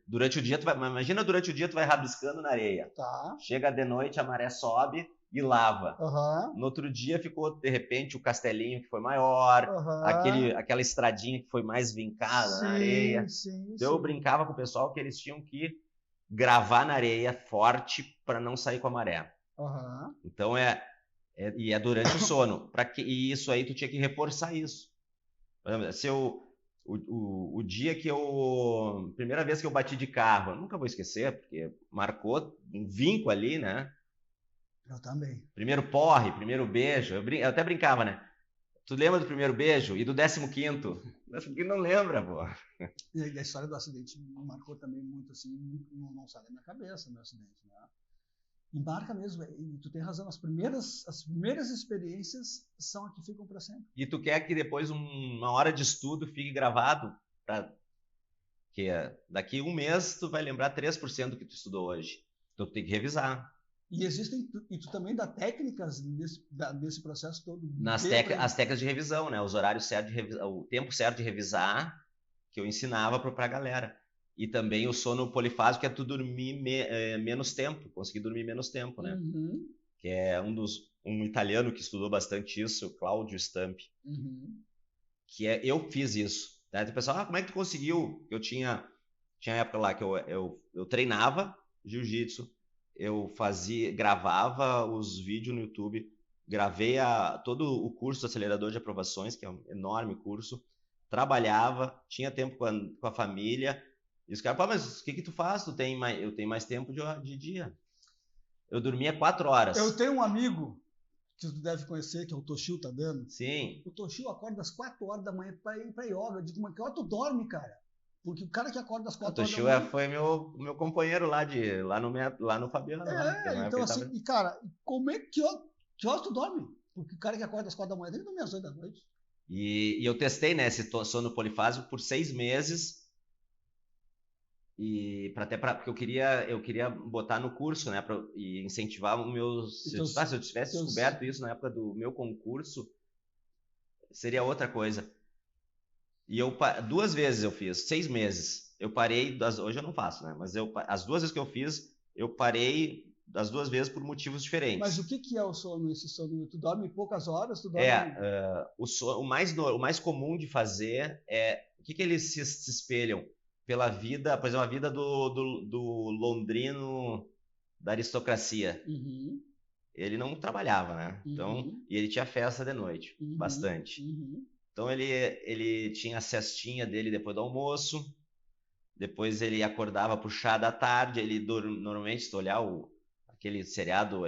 Durante o dia, imagina durante o dia tu vai rabiscando na areia. Tá. Chega de noite, a maré sobe e lava. Uhum. No outro dia ficou, de repente, o castelinho que foi maior, aquela estradinha que foi mais vincada na areia. Então eu brincava com o pessoal que eles tinham que gravar na areia forte para não sair com a maré. Então é durante o sono. E isso aí tu tinha que reforçar isso. Se o dia que primeira vez que eu bati de carro, eu nunca vou esquecer, porque marcou um vinco ali, né? Eu também. Primeiro porre, primeiro beijo. Eu até brincava, né? Tu lembra do primeiro beijo e do 15º? O 15º não lembra, pô. E a história do acidente me marcou também muito, assim, não sai da minha cabeça, meu acidente, né? E marca mesmo, e tu tem razão, as primeiras experiências são as que ficam para sempre. E tu quer que depois uma hora de estudo fique gravado, que daqui um mês tu vai lembrar 3% do que tu estudou hoje. Então tu tem que revisar. E tu também dá técnicas nesse processo todo? As técnicas de revisão, né? Os horários certos de revisar, o tempo certo de revisar, que eu ensinava para a galera. E também o sono polifásico, que é tu dormir menos tempo, conseguir dormir menos tempo, né? Que é um italiano que estudou bastante isso, Claudio Stampi. Eu fiz isso. Né? O pessoal, como é que tu conseguiu? Eu tinha época lá que eu treinava jiu-jitsu, eu gravava os vídeos no YouTube, gravei todo o curso do Acelerador de Aprovações, que é um enorme curso, trabalhava, tinha tempo com a família. E os caras, mas o que tu faz? Eu tenho mais tempo de dia. Eu dormia 4 horas. Eu tenho um amigo que tu deve conhecer, que é o Toshio Tadano. Sim. O Toshio acorda às 4 horas da manhã para ir para yoga. Eu digo, mas que hora tu dorme, cara? Porque o cara que acorda às 4 horas da manhã... O Toshio foi meu companheiro lá no Fabiano. Então assim, e cara, como é que horas tu dorme? Porque o cara que acorda às 4 da manhã tem que dormir às 8 da noite. E eu testei, né, esse sono polifásico por 6 meses. E porque eu queria botar no curso, né, e incentivar os meus... Se eu tivesse descoberto isso na época do meu concurso, seria outra coisa. E 2 vezes eu fiz, 6 meses. Eu parei, hoje eu não faço, né, mas as 2 vezes que eu fiz, eu parei as 2 vezes por motivos diferentes. Mas o que é o sono, esse sono? Tu dorme poucas horas? Tu dorme... O mais comum de fazer é... O que eles se espelham? Pela vida, por exemplo, a vida do londrino da aristocracia. Ele não trabalhava, né? Então, e ele tinha festa de noite, bastante. Então ele tinha a cestinha dele depois do almoço, depois ele acordava pro chá da tarde, ele normalmente, se tu olhar aquele seriado,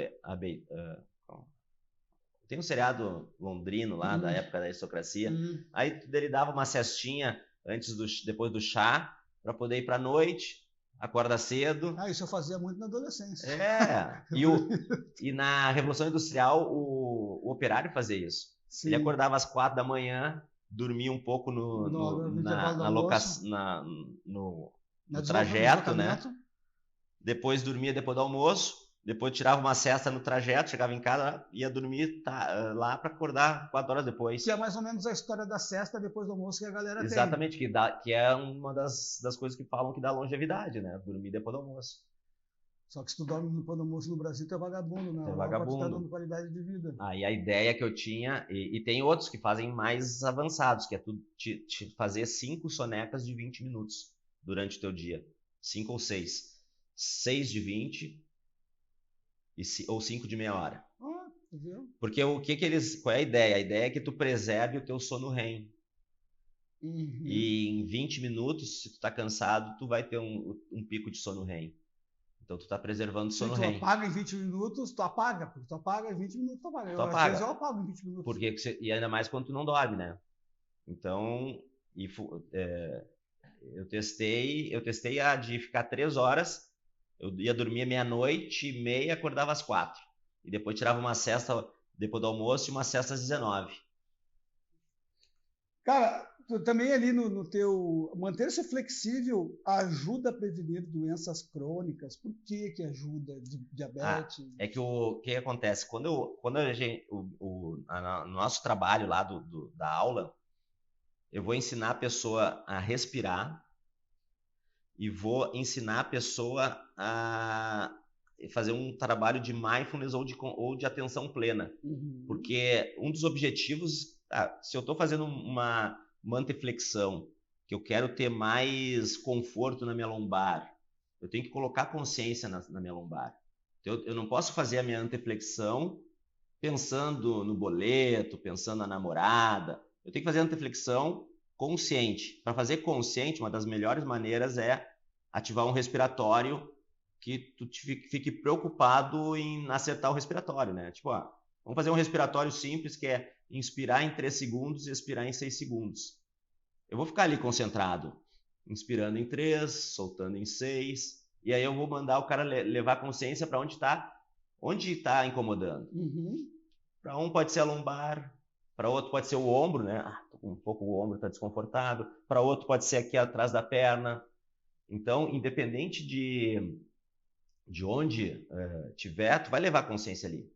tem um seriado londrino lá, da época da aristocracia, aí ele dava uma cestinha depois do chá, para poder ir para a noite, acorda cedo. Isso eu fazia muito na adolescência. E na Revolução Industrial, o operário fazia isso. Sim. Ele acordava às 4 da manhã, dormia um pouco no trajeto, né? Depois dormia depois do almoço, depois tirava uma siesta no trajeto, chegava em casa, ia dormir lá para acordar 4 horas depois. Que é mais ou menos a história da siesta depois do almoço que a galera tem. Exatamente, que é uma das coisas que falam que dá longevidade, né? Dormir depois do almoço. Só que se tu dorme depois do almoço no Brasil, tu é vagabundo, né? É vagabundo. Tu tá dando qualidade de vida. Aí a ideia que eu tinha, e tem outros que fazem mais avançados, que é tu te fazer 5 sonecas de 20 minutos durante o teu dia. 5 ou 6. 6 de 20... ou 5 de meia hora. Viu? Porque qual é a ideia? A ideia é que tu preserve o teu sono REM. E em 20 minutos, se tu tá cansado, tu vai ter um pico de sono REM. Então tu tá preservando o sono REM. Tu apaga em 20 minutos, tu apaga. Porque tu apaga em 20 minutos, tu apaga. Às vezes eu apago em 20 minutos. E ainda mais quando tu não dorme, né? Então, eu testei a de ficar 3 horas, eu ia dormir meia-noite e meia, acordava às 4. E depois tirava uma siesta depois do almoço e uma siesta às 19. Cara, também ali no teu manter-se flexível ajuda a prevenir doenças crônicas. Por que ajuda? Diabetes? É que o que acontece? Quando a gente, no nosso trabalho lá da aula, eu vou ensinar a pessoa a respirar e vou ensinar a pessoa a fazer um trabalho de mindfulness ou de atenção plena. Uhum. Porque um dos objetivos, se eu estou fazendo uma anteflexão, que eu quero ter mais conforto na minha lombar, eu tenho que colocar consciência na minha lombar. Eu não posso fazer a minha anteflexão pensando no boleto, pensando na namorada. Eu tenho que fazer a anteflexão consciente. Para fazer consciente, uma das melhores maneiras é ativar um respiratório que tu fique preocupado em acertar o respiratório, né? Tipo, vamos fazer um respiratório simples, que é inspirar em 3 segundos e expirar em 6 segundos. Eu vou ficar ali concentrado, inspirando em 3, soltando em 6, e aí eu vou mandar o cara levar consciência para onde está incomodando. Uhum. Para um pode ser a lombar, para outro pode ser o ombro, né? Um pouco o ombro está desconfortável. Para outro pode ser aqui atrás da perna. Então, independente de onde tiver, tu vai levar consciência ali.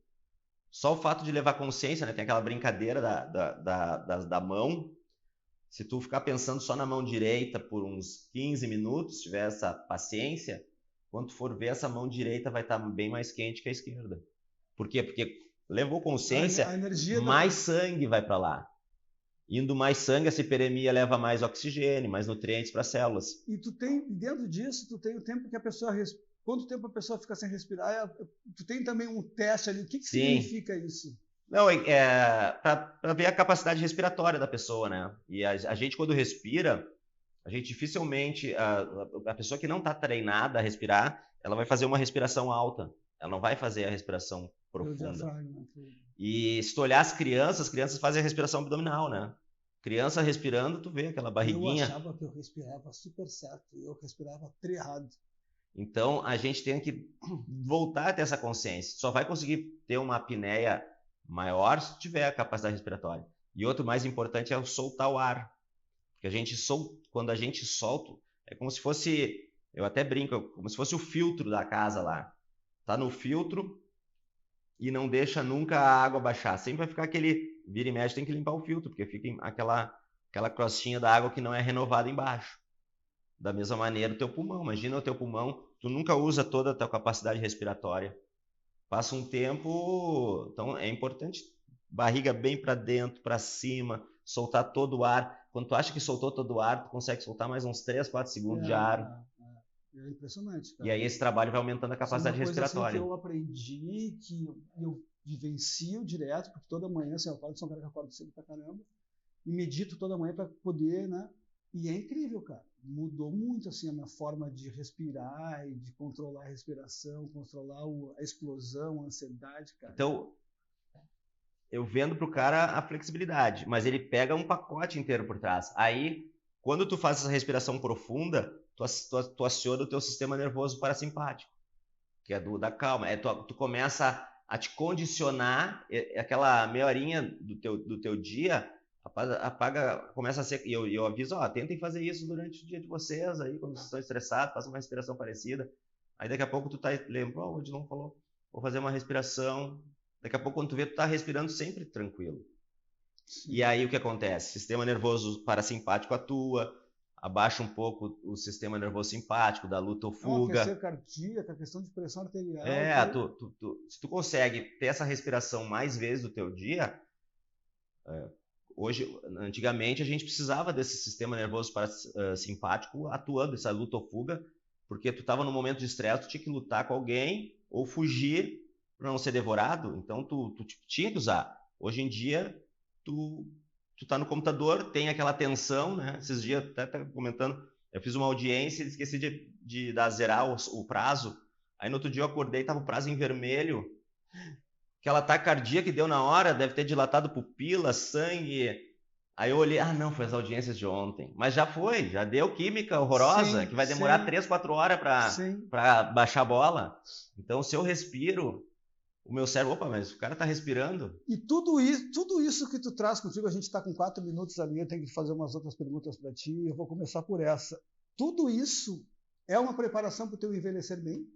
Só o fato de levar consciência, né? Tem aquela brincadeira da mão. Se tu ficar pensando só na mão direita por uns 15 minutos, se tiver essa paciência, quando tu for ver, essa mão direita vai estar bem mais quente que a esquerda. Por quê? Porque levou consciência, mais sangue vai para lá. Indo mais sangue, essa hiperemia leva mais oxigênio, mais nutrientes para as células. E dentro disso, tu tem o tempo que a pessoa respira. Quanto tempo a pessoa fica sem respirar? Tu tem também um teste ali. O que significa isso? Não, para ver a capacidade respiratória da pessoa, né? E a gente, quando respira, a gente dificilmente... A pessoa que não está treinada a respirar, ela vai fazer uma respiração alta. Ela não vai fazer a respiração profunda. E se tu olhar as crianças fazem a respiração abdominal, né? Criança respirando, tu vê aquela barriguinha. Eu achava que eu respirava super certo. Eu respirava errado. Então, a gente tem que voltar a ter essa consciência. Só vai conseguir ter uma apneia maior se tiver a capacidade respiratória. E outro mais importante é o soltar o ar. Porque quando a gente solta, é como se fosse, eu até brinco, como se fosse o filtro da casa lá. Tá no filtro e não deixa nunca a água baixar. Sempre vai ficar aquele, vira e mexe, tem que limpar o filtro, porque fica aquela crostinha da água que não é renovada embaixo. Da mesma maneira o teu pulmão. Imagina o teu pulmão, tu nunca usa toda a tua capacidade respiratória. Passa um tempo, então é importante barriga bem para dentro, para cima, soltar todo o ar. Quando tu acha que soltou todo o ar, tu consegue soltar mais uns 3, 4 segundos de ar. É impressionante, cara. E aí esse trabalho vai aumentando a capacidade respiratória. Assim que eu aprendi, que eu vivencio direto, porque toda manhã, assim, eu acordo, sou um cara que acordo cedo pra caramba, e medito toda manhã para poder, né? E é incrível, cara. Mudou muito assim a minha forma de respirar e de controlar a respiração, controlar a explosão, a ansiedade, cara. Então, eu vendo pro cara a flexibilidade, mas ele pega um pacote inteiro por trás. Aí, quando tu faz essa respiração profunda, tu aciona o teu sistema nervoso parasimpático, que é da calma. Tu começa a te condicionar, aquela meia horinha do teu dia, começa a ser, e eu aviso, tentem fazer isso durante o dia de vocês, aí quando vocês estão estressados, façam uma respiração parecida. Aí daqui a pouco tu lembra, o Odilon falou, vou fazer uma respiração. Daqui a pouco quando tu vê, tu tá respirando sempre tranquilo. Sim. E aí o que acontece? Sistema nervoso parasimpático atua, abaixa um pouco o sistema nervoso simpático, da luta ou fuga. Aquecer cardíaca, a questão de pressão arterial. Se tu consegue ter essa respiração mais vezes do teu dia, antigamente a gente precisava desse sistema nervoso parasimpático atuando, essa luta ou fuga, porque tu estava num momento de estresse, tu tinha que lutar com alguém ou fugir para não ser devorado, então tu tinha que usar. Hoje em dia, tu tá no computador, tem aquela tensão, né? Esses dias, até comentando, eu fiz uma audiência e esqueci de zerar o prazo. Aí no outro dia eu acordei, tava o prazo em vermelho. Aquela taquicardia que deu na hora, deve ter dilatado pupila, sangue. Aí eu olhei, não, foi as audiências de ontem. Mas já foi, já deu química horrorosa, que vai demorar 3, 4 horas para baixar a bola. Então, se eu respiro, o meu cérebro, opa, mas o cara tá respirando. E tudo isso que tu traz contigo, a gente está com 4 minutos ali, eu tenho que fazer umas outras perguntas para ti, eu vou começar por essa. Tudo isso é uma preparação para o teu envelhecer bem?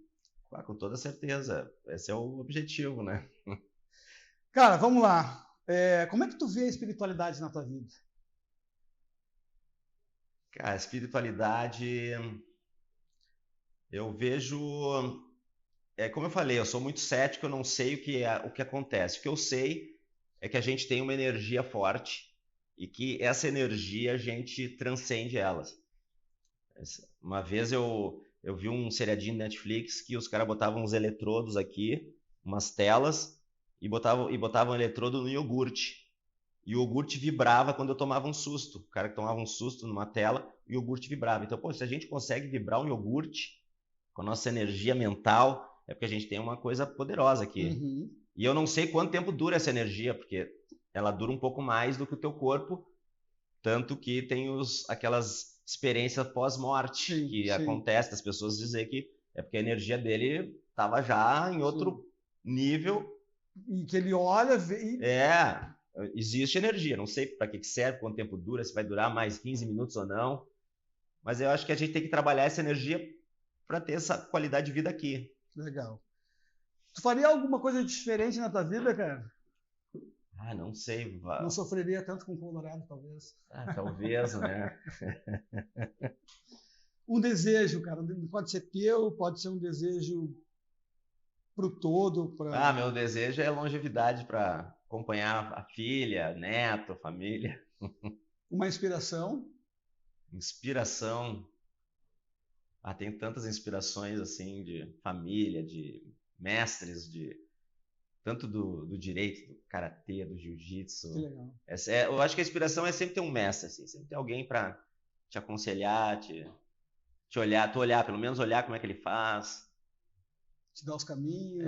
Ah, com toda certeza, esse é o objetivo, né? Cara, vamos lá. Como é que tu vê a espiritualidade na tua vida? Cara, a espiritualidade, eu vejo... como eu falei, eu sou muito cético, eu não sei o que acontece. O que eu sei é que a gente tem uma energia forte e que essa energia a gente transcende elas. Uma vez eu vi um seriadinho na Netflix que os caras botavam uns eletrodos aqui, umas telas, e botavam um eletrodo no iogurte. E o iogurte vibrava quando eu tomava um susto. O cara que tomava um susto numa tela, o iogurte vibrava. Então, pô, se a gente consegue vibrar um iogurte com a nossa energia mental, é porque a gente tem uma coisa poderosa aqui. Uhum. E eu não sei quanto tempo dura essa energia, porque ela dura um pouco mais do que o teu corpo, tanto que tem aquelas experiências pós-morte que acontece, das pessoas dizer que é porque a energia dele estava já em outro nível. E que ele olha, vê... Existe energia, não sei para que serve, quanto tempo dura, se vai durar mais 15 minutos ou não, mas eu acho que a gente tem que trabalhar essa energia para ter essa qualidade de vida aqui. Legal. Tu faria alguma coisa diferente na tua vida, cara? Não sei. Não sofreria tanto com o Colorado, talvez. Talvez, né? Um desejo, cara, pode ser teu, pode ser um desejo pro todo. Meu desejo é longevidade para acompanhar a filha, neto, família. Uma inspiração? Inspiração. Tem tantas inspirações assim de família, de mestres, tanto do direito, do karatê, do jiu-jitsu. Que legal. Eu acho que a inspiração é sempre ter um mestre, assim, sempre ter alguém para te aconselhar, te olhar, pelo menos olhar como é que ele faz. Te dar os caminhos,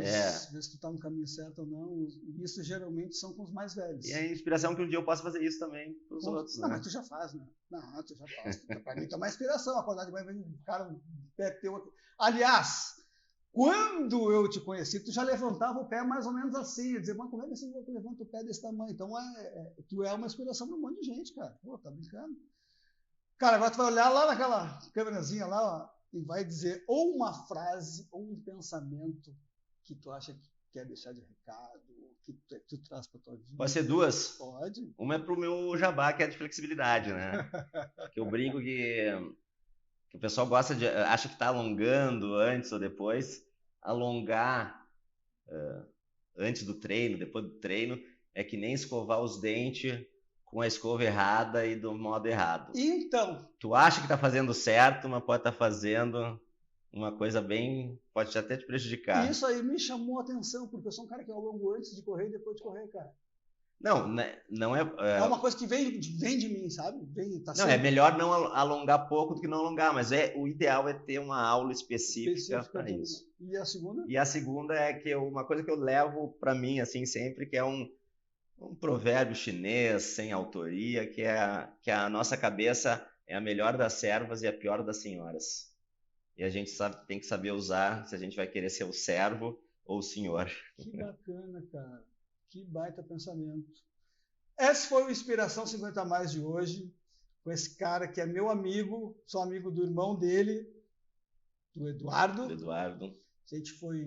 ver se tu tá no caminho certo ou não. E isso geralmente são com os mais velhos. E a inspiração que um dia eu posso fazer isso também para os outros. Não, mas tu já faz, né? Não, tu já faz. Para mim tá uma inspiração. Acordar de manhã, vem um cara, um pé teu aqui. Aliás, quando eu te conheci, tu já levantava o pé mais ou menos assim. Dizer, mas como é que esse louco levanta o pé desse tamanho? Então, tu é uma inspiração para um monte de gente, cara. Pô, tá brincando. Cara, agora tu vai olhar lá naquela câmerazinha lá, ó, e vai dizer ou uma frase ou um pensamento que tu acha que quer deixar de recado, que tu traz para tua vida. Pode ser duas? Pode. Uma é pro meu jabá, que é de flexibilidade, né? Que eu brinco que o pessoal acha que tá alongando antes ou depois. Alongar antes do treino, depois do treino, é que nem escovar os dentes com a escova errada e do modo errado. Então, tu acha que está fazendo certo, mas pode estar fazendo uma coisa pode até te prejudicar. Isso aí me chamou a atenção, porque eu sou um cara que eu alongo antes de correr e depois de correr, cara. Não é... É uma coisa que vem de mim, sabe? É melhor não alongar pouco do que não alongar, mas o ideal é ter uma aula específica para isso. E a segunda? E a segunda é que uma coisa que eu levo para mim, assim, sempre, que é um provérbio chinês sem autoria, que a nossa cabeça é a melhor das servas e a pior das senhoras. E a gente tem que saber usar se a gente vai querer ser o servo ou o senhor. Que bacana, cara. Que baita pensamento. Esse foi o Inspiração 50 a Mais de hoje, com esse cara que é meu amigo, sou amigo do irmão dele, do Eduardo. A gente foi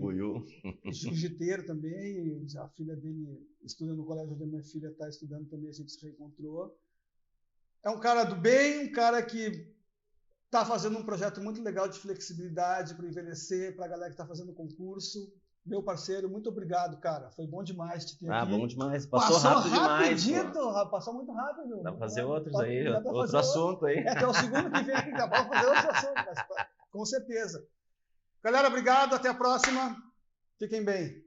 jiu-jiteiro também, a filha dele estuda no colégio onde a minha filha está estudando também, a gente se reencontrou. É um cara do bem, um cara que está fazendo um projeto muito legal de flexibilidade para envelhecer, para a galera que está fazendo concurso. Meu parceiro, muito obrigado, cara. Foi bom demais te ter aqui. Bom demais. Passou rápido demais. Passou muito rápido. Dá para fazer outros aí, outro assunto aí. Que é o segundo que vem aqui, dá para fazer outro assunto, com certeza. Galera, obrigado, até a próxima. Fiquem bem.